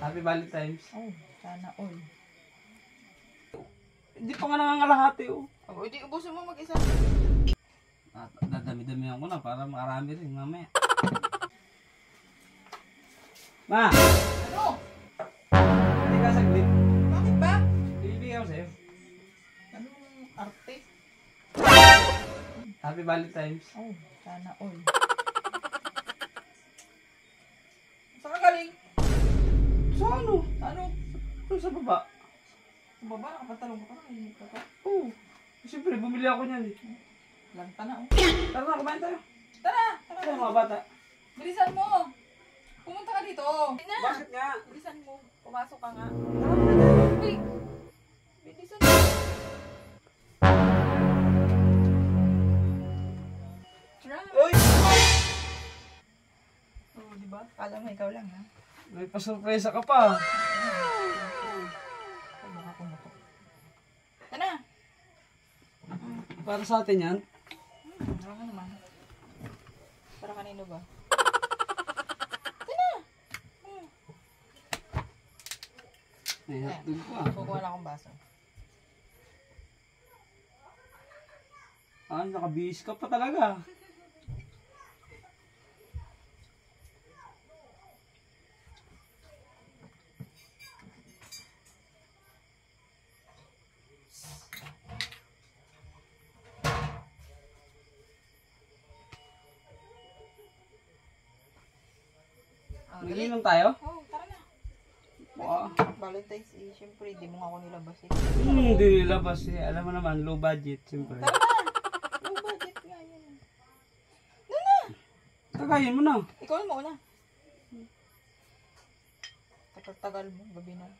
Happy Valentine's. Oh, sana all. Hindi pa nga nangangalahati oh. Oh, hindi ubusin mo mag-isa. Dadami-damihan ko na para makarami rin mamaya. Ma! Ano? Hindi ka saglit. Bakit ba? Bibigyan ko sa'yo. Anong arte? Happy Valentine's. Oh, sana all. Saan ka galing? Sa ano? Ano? Doon sa baba. Sa baba, nakapantalong ka pa. Nakainip ka pa. Oo. Siyempre, bumili ako niyan eh. Lanta na oh. Tara na, kumain tayo. Tara! Tara! Tara mga bata. Bilisan mo! Pumunta ka dito. Hindi na. Bakit nga? Bilisan mo. Pumasok ka nga. Tara na. Uy! Bilisan mo. Tara. Uy! Oh, diba? Kala mo ikaw lang ha? May pasurpresa ka pa. Ay, baka pumutok. Tara! Para sa atin yan. Ano naman? Para kanino ba? May hotdog pa. Kukuha lang akong baso. Ah, nakabihis ka pa talaga. Nagiinom tayo? Oh, tara na. Wow. Valentine's eh, syempre, di mo nga ako nilabas eh. Hindi nilabas eh. Alam mo naman, low budget siyempre. Tara na! Low budget nga yun. Doon na! Kakain mo na. Ikaw mo na. Tagal-tagal mo, gabi na.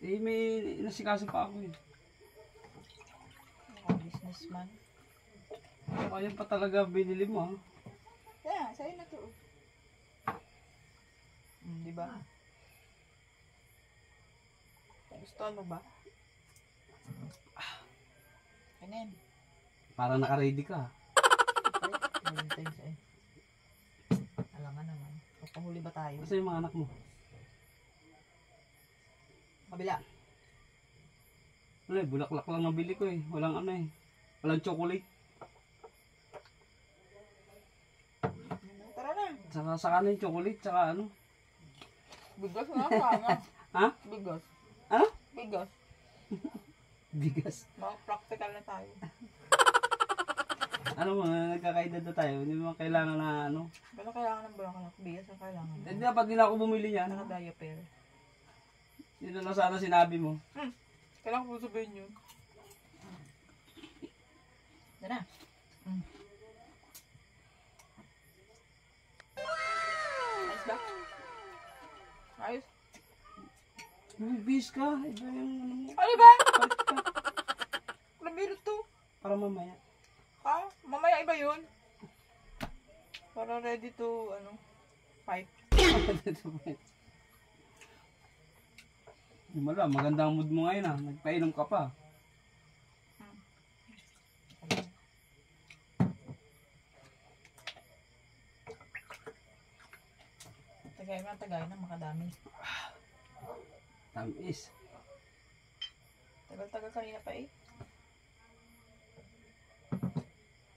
Eh, may nasikaso pa ako eh. Ako, businessman. Kaya pa talaga binili mo ha. Kaya, sa'yo na to. Diba? Gustuhan mo ba? Kanin. Para naka-ready ka. Valentine's eh. Alam nga naman. Papahuli ba tayo? Kasi yung mga anak mo. Kabila. Ano eh, bulaklak lang nabili ko eh. Walang ano eh. Walang chocolate. Tara na. Saka ano yung chocolate, saka ano. Bigas na sana. Ha? Bigas. Ano? Bigas. Bigas. Mga practical na tayo. Ano mo, nagkakaedad na tayo. Hindi mo kailangan na ano. Wala kailangan ng bulaklak. Bigas ang kailangan. Eh, dapat din ako bumili yan. Naka-diaper. Yun na lang sana sinabi mo. Kailangan ko sabihin yun. Yan na. Ayos ba? Ayos. Bis ka. Iba yung ano mo. Ano ba? Palit ka. Labiro to. Para mamaya. Ha? Mamaya iba yun. Para ready to, fight. Wala, maganda ang mood mo ngayon ah. Nagpainom ka pa. Tagay na, makadami. Tamis. Tagal-tagal kanina pa eh.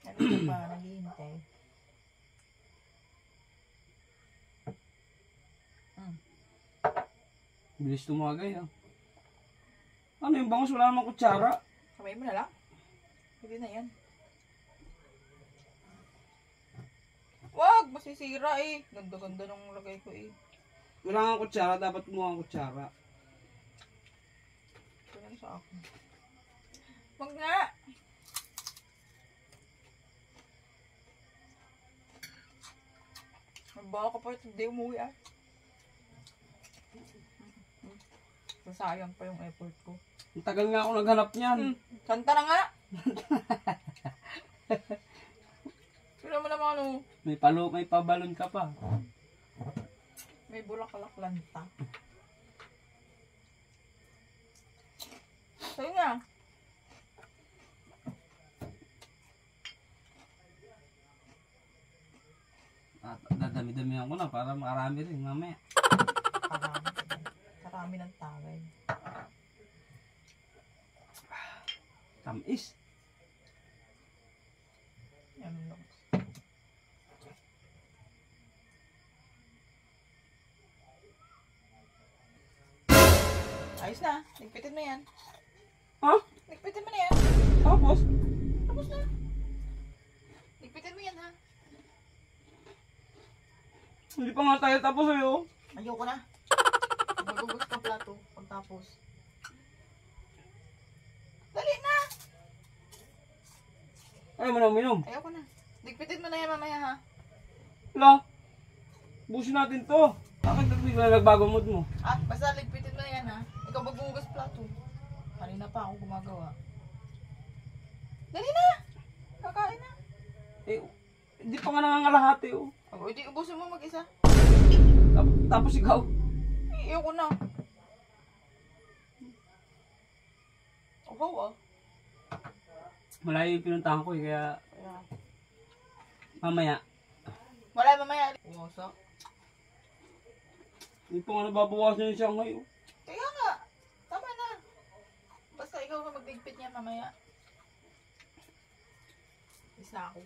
Ano pa, naghihintay. Bilis tumagay ah. Ano yung bangus? Wala namang kutsara. Kamay mo na lang. Pwede na yan. Wag! Masisira eh. Ganda-ganda nung lagay ko eh. Wala nga kutsara. Dapat kumuha ang kutsara. Ito na sa akin. Wag nga! Baka ka pa ito. Hindi umuwi ah. Sayang pa yung effort ko. Ang tagal nga ako naghanap niyan. Kanta na nga! Sila mo naman May pabalon ka pa. may bulaklak lanta. Sa'yo nga. Dadami-damihan ko na para makarami rin mamaya. Ayos na. Ligpitin mo yan. Ha? Ligpitin mo na yan. Tapos? Tapos na. Ligpitin mo yan ha. Hindi pa nga tayo tapos eh, oh. Ayoko na. Magugus ka plato pagtapos. Dali na. Ayaw mo na uminom. Ayoko na. Ligpitin mo na yan mamaya ha. Wala. Busin natin to. Bakit bigla nagbago mood mo? Ah, basta ligpitin mo na yan ha. Ikaw maghuhugas plato. Kanina pa ako gumagawa. Dali na. Kakain na. Eh, hindi pa nga nangangalahati, oh. O, hindi ubusin mo mag-isa. Tapos ikaw. Ayoko na. Oh, ah. Malayo yung pinuntahan ko, eh, kaya Kaya. mamaya. Wala mamaya. Uwasak. Hindi pa nga nababawasan yung siyangay, oh. Kaya nga. Tama na. Basta ikaw ka magligpit niya mamaya. Isa ako.